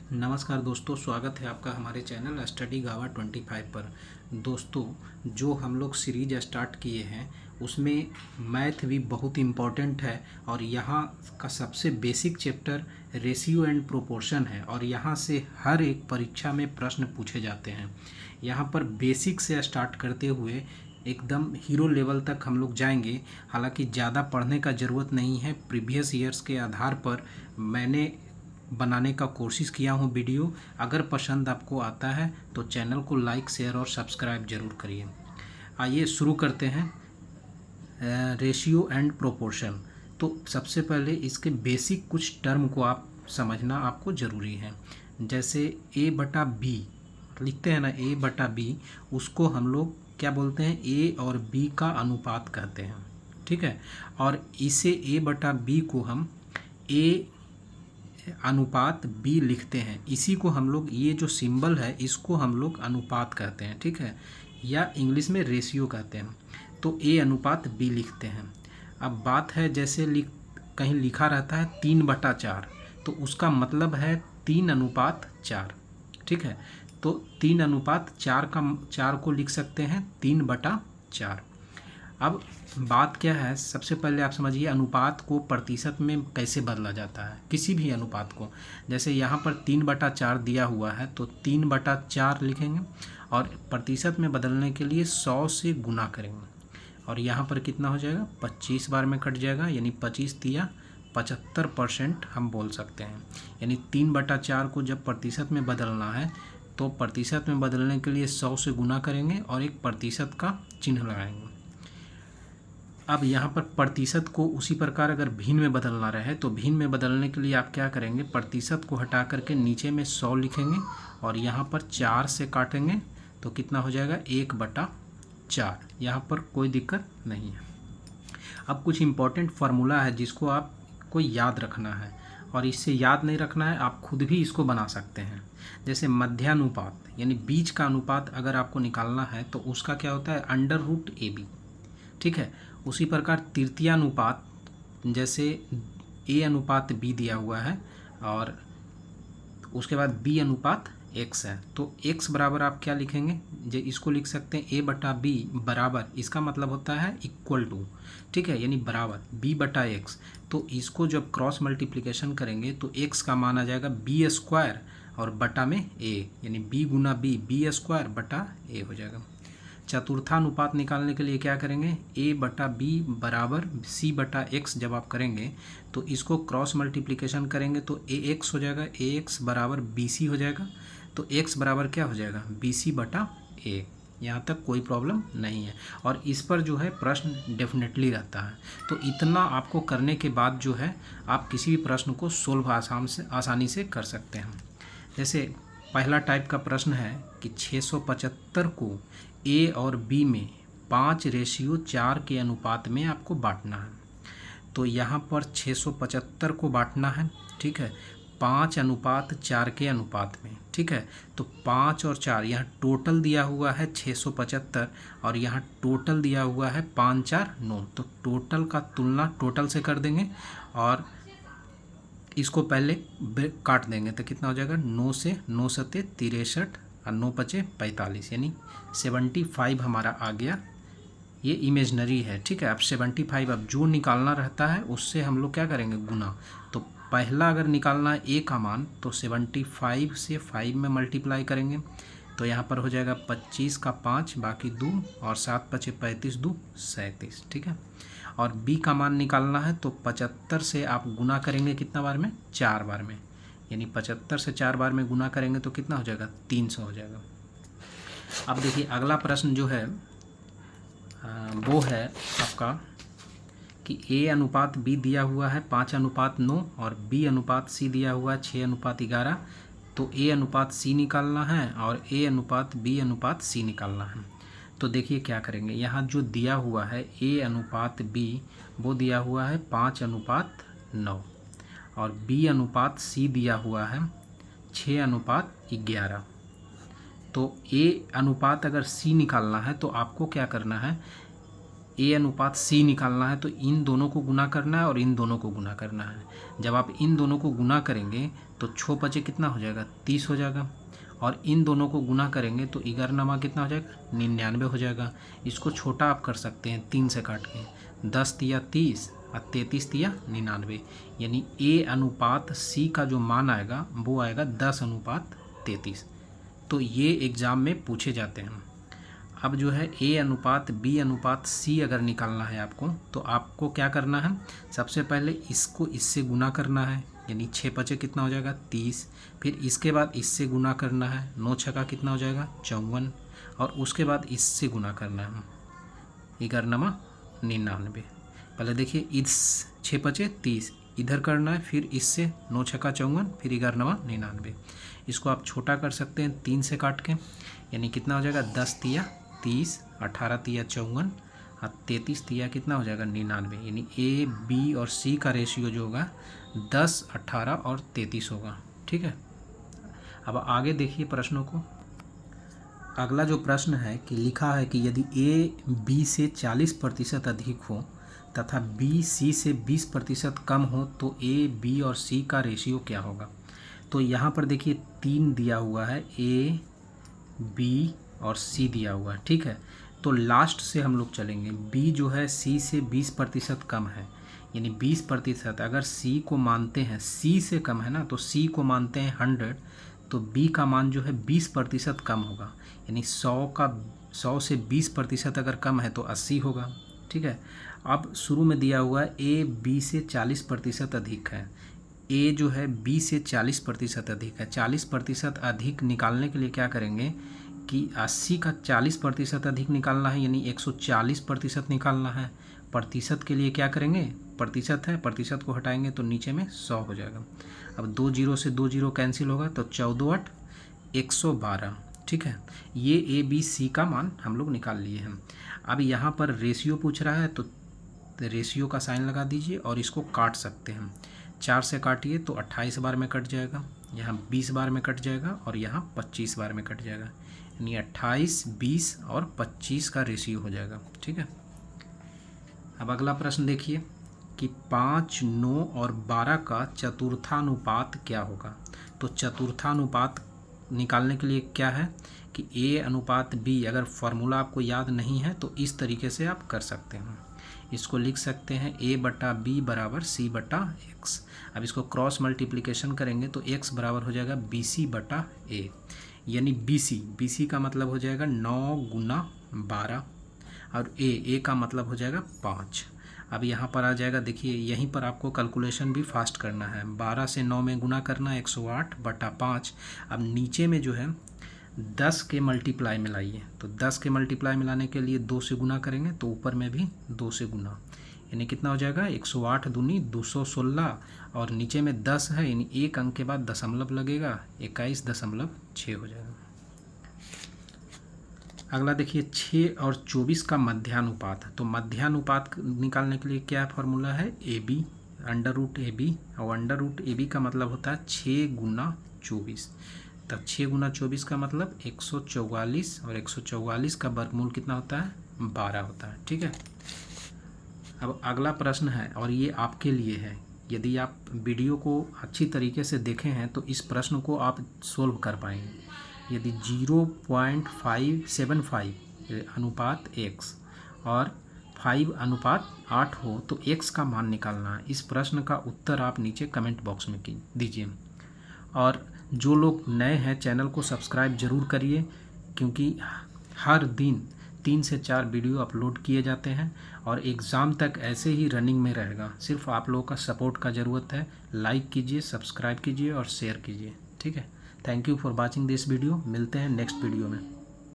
नमस्कार दोस्तों, स्वागत है आपका हमारे चैनल स्टडी गावा 25 पर। दोस्तों, जो हम लोग सीरीज स्टार्ट किए हैं उसमें मैथ भी बहुत इम्पॉर्टेंट है और यहाँ का सबसे basic chapter ratio and proportion है और यहाँ से हर एक परीक्षा में प्रश्न पूछे जाते हैं। यहाँ पर बेसिक से स्टार्ट करते हुए एकदम हीरो लेवल तक हम लोग जाएंगे। हालांकि ज़्यादा पढ़ने का ज़रूरत नहीं है, प्रीवियस ईयर्स के आधार पर मैंने बनाने का कोशिश किया हूँ वीडियो। अगर पसंद आपको आता है तो चैनल को लाइक, शेयर और सब्सक्राइब ज़रूर करिए। आइए शुरू करते हैं रेशियो एंड प्रोपोर्शन। तो सबसे पहले इसके बेसिक कुछ टर्म को आप समझना आपको ज़रूरी है। जैसे ए बटा बी लिखते हैं ना, ए बटा बी, उसको हम लोग क्या बोलते हैं, ए और बी का अनुपात कहते हैं। ठीक है, और इसे ए बटा बी को हम ए अनुपात बी लिखते हैं। इसी को हम लोग, ये जो सिंबल है इसको हम लोग अनुपात कहते हैं। ठीक है, या इंग्लिश में रेशियो कहते हैं। तो ए अनुपात बी लिखते हैं। अब बात है, जैसे कहीं लिखा रहता है 3/4, तो उसका मतलब है 3:4। ठीक है, तो 3:4 को लिख सकते हैं 3/4। अब बात क्या है, सबसे पहले आप समझिए अनुपात को प्रतिशत में कैसे बदला जाता है। किसी भी अनुपात को, जैसे यहाँ पर 3/4 दिया हुआ है तो 3/4 लिखेंगे और प्रतिशत में बदलने के लिए 100 से गुना करेंगे और यहाँ पर कितना हो जाएगा, 25 बार में कट जाएगा, यानी 25 दिया 75% हम बोल सकते हैं। यानी 3/4 को जब प्रतिशत में बदलना है तो प्रतिशत में बदलने के लिए 100 से गुना करेंगे और एक प्रतिशत का चिन्ह लगाएंगे। अब यहाँ पर प्रतिशत को उसी प्रकार अगर भिन्न में बदलना रहे तो भिन्न में बदलने के लिए आप क्या करेंगे, प्रतिशत को हटा करके नीचे में 100 लिखेंगे और यहाँ पर 4 से काटेंगे तो कितना हो जाएगा, 1/4। यहाँ पर कोई दिक्कत नहीं है। अब कुछ इम्पोर्टेंट फार्मूला है जिसको आपको याद रखना है, और इससे याद नहीं रखना है, आप खुद भी इसको बना सकते हैं। जैसे मध्यानुपात यानी बीच का अनुपात अगर आपको निकालना है तो उसका क्या होता है, √AB। ठीक है, उसी प्रकार तृतीयानुपात, जैसे ए अनुपात बी दिया हुआ है और उसके बाद बी अनुपात एक्स है, तो एक्स बराबर आप क्या लिखेंगे, जो इसको लिख सकते हैं A/B बराबर, इसका मतलब होता है इक्वल टू। ठीक है, यानी बराबर B/x। तो इसको जब क्रॉस मल्टीप्लिकेशन करेंगे तो x का मान आ जाएगा B² और बटा में a, यानी b Guna b, B² a हो जाएगा। चतुर्थानुपात निकालने के लिए क्या करेंगे, A/B बराबर C/x जब आप करेंगे तो इसको क्रॉस मल्टीप्लिकेशन करेंगे तो AX हो जाएगा, AX बराबर BC हो जाएगा। तो x बराबर क्या हो जाएगा, BC/a। यहाँ तक कोई प्रॉब्लम नहीं है और इस पर जो है प्रश्न डेफिनेटली रहता है। तो इतना आपको करने के बाद जो है आप किसी भी प्रश्न को सोल्व आसानी से कर सकते हैं। जैसे पहला टाइप का प्रश्न है कि 675 को ए और बी में 5:4 के अनुपात में आपको बांटना है। तो यहाँ पर 675 को बांटना है। ठीक है, 5:4 के अनुपात में। ठीक है, तो 5 और 4, यहाँ टोटल दिया हुआ है 675 और यहाँ टोटल दिया हुआ है 5 4 9। तो टोटल का तुलना टोटल से कर देंगे और इसको पहले काट देंगे तो कितना हो जाएगा, 9 से 9 सत्ते 63 और 9 पचे 45, यानी 75 हमारा आ गया। ये इमेजनरी है। ठीक है, अब 75, अब जो निकालना रहता है उससे हम लोग क्या करेंगे, गुना। तो पहला अगर निकालना है ए का मान तो 75 से 5 में मल्टीप्लाई करेंगे तो यहाँ पर हो जाएगा 25 का 5 बाकी 2 और 7 पचे 35 2 37। ठीक है, और बी का मान निकालना है तो 75 से आप गुना करेंगे कितना बार में, 4 बार में, यानी 75 से 4 बार में गुना करेंगे तो कितना हो जाएगा, 300 हो जाएगा। अब देखिए अगला प्रश्न जो है वो है आपका कि ए अनुपात बी दिया हुआ है 5:9 और बी अनुपात सी दिया हुआ है 6:11। तो ए अनुपात सी निकालना है और ए अनुपात बी अनुपात सी निकालना है। तो देखिए क्या करेंगे, यहाँ जो दिया हुआ है ए अनुपात बी वो दिया हुआ है 5:9 और बी अनुपात सी दिया हुआ है 6:11। तो ए अनुपात अगर सी निकालना है तो आपको क्या करना है, ए अनुपात सी निकालना है तो इन दोनों को गुना करना है और इन दोनों को गुना करना है। जब आप इन दोनों को गुना करेंगे तो 6 पचे कितना हो जाएगा 30 हो जाएगा, और इन दोनों को गुना करेंगे तो 11 कितना हो जाएगा 99 हो जाएगा। इसको छोटा आप कर सकते हैं 3 से काट के, 10 तिया 30 और 33 तिया 99, यानी A अनुपात C का जो मान आएगा वो आएगा 10:33। तो ये एग्ज़ाम में पूछे जाते हैं। अब जो है A अनुपात B अनुपात C अगर निकालना है आपको, तो आपको क्या करना है, सबसे पहले इसको इससे गुना करना है, यानी 6 पचे कितना हो जाएगा 30, फिर इसके बाद इससे गुना करना है, 9 छका कितना हो जाएगा 54, और उसके बाद इससे गुना करना है 11:99। पहले देखिए इस 6 पचे 30 इधर करना है, फिर इससे 9 छका 54, फिर 11:99। इसको आप छोटा कर सकते हैं 3 से काट के, यानी कितना हो जाएगा 10 तिया 30, 18 तिया 54 और 33 तिया कितना हो जाएगा 99, यानी A B और C का रेशियो जो होगा 10, 18 और 33 होगा। ठीक है, अब आगे देखिए प्रश्नों को। अगला जो प्रश्न है कि लिखा है कि यदि A B से 40% अधिक हो तथा B C से 20% कम हो तो A B और C का रेशियो क्या होगा। तो यहाँ पर देखिए 3 दिया हुआ है, A B और C दिया हुआ है। ठीक है, तो लास्ट से हम लोग चलेंगे। B जो है C से 20% कम है, यानी 20%। अगर C को मानते हैं, C से कम है ना, तो C को मानते हैं 100, तो B का मान जो है 20% कम होगा, यानी 100 से 20% अगर कम है तो 80 होगा। ठीक है, अब शुरू में दिया हुआ है A B से 40% अधिक है। A जो है B से 40% अधिक है। 40% अधिक निकालने के लिए क्या करेंगे कि 80 का 40% अधिक निकालना है, यानी 140% निकालना है। प्रतिशत के लिए क्या करेंगे, प्रतिशत है, प्रतिशत को हटाएंगे तो नीचे में 100 हो जाएगा। अब 2 जीरो से 2 जीरो कैंसिल होगा तो 14 8 112। ठीक है, ये A B C का मान हम लोग निकाल लिए हैं। अब यहाँ पर रेशियो पूछ रहा है, तो रेशियो का साइन लगा दीजिए और इसको काट सकते हैं। 4 से काटिए तो 28 बार में कट जाएगा, यहाँ 20 बार में कट जाएगा और यहाँ 25 बार में कट जाएगा, यानी 28, 20 और 25 का रेशियो हो जाएगा। ठीक है, अब अगला प्रश्न देखिए कि 5, 9 और 12 का चतुर्थानुपात क्या होगा। तो चतुर्थानुपात निकालने के लिए क्या है कि A अनुपात B, अगर फॉर्मूला आपको याद नहीं है तो इस तरीके से आप कर सकते हैं। इसको लिख सकते हैं A/B बराबर C/X। अब इसको क्रॉस मल्टीप्लिकेशन करेंगे तो X बराबर हो जाएगा BC/A, यानी BC का मतलब हो जाएगा 9 गुना 12 और A का मतलब हो जाएगा 5। अब यहाँ पर आ जाएगा, देखिए यहीं पर आपको कैलकुलेशन भी फास्ट करना है। 12 से 9 में गुना करना है 108/5। अब नीचे में जो है 10 के मल्टीप्लाई मिलाइए, तो 10 के मल्टीप्लाई मिलाने के लिए 2 से गुना करेंगे तो ऊपर में भी 2 से गुना, यानी कितना हो जाएगा 108 दूनी 216, और नीचे में 10 है, यानी एक अंक के बाद दशमलव लगेगा, 21.6 हो जाएगा। अगला देखिए 6 और 24 का मध्यानुपात है। तो मध्यानुपात निकालने के लिए क्या फॉर्मूला है, AB √AB, और √AB का मतलब होता है 6 गुना 24। तब 6 गुना 24 का मतलब 144, और 144 का वर्गमूल कितना होता है 12 होता है। ठीक है, अब अगला प्रश्न है और ये आपके लिए है। यदि आप वीडियो को अच्छी तरीके से देखे हैं तो इस प्रश्न को आप सोल्व कर पाएंगे। यदि 0.575 अनुपात x और 5:8 हो तो x का मान निकालना है। इस प्रश्न का उत्तर आप नीचे कमेंट बॉक्स में दीजिए, और जो लोग नए हैं चैनल को सब्सक्राइब ज़रूर करिए, क्योंकि हर दिन 3 से 4 वीडियो अपलोड किए जाते हैं और एग्ज़ाम तक ऐसे ही रनिंग में रहेगा। सिर्फ आप लोगों का सपोर्ट का ज़रूरत है। लाइक कीजिए, सब्सक्राइब कीजिए और शेयर कीजिए। ठीक है, thank you for watching this video. मिलते हैं नेक्स्ट वीडियो में।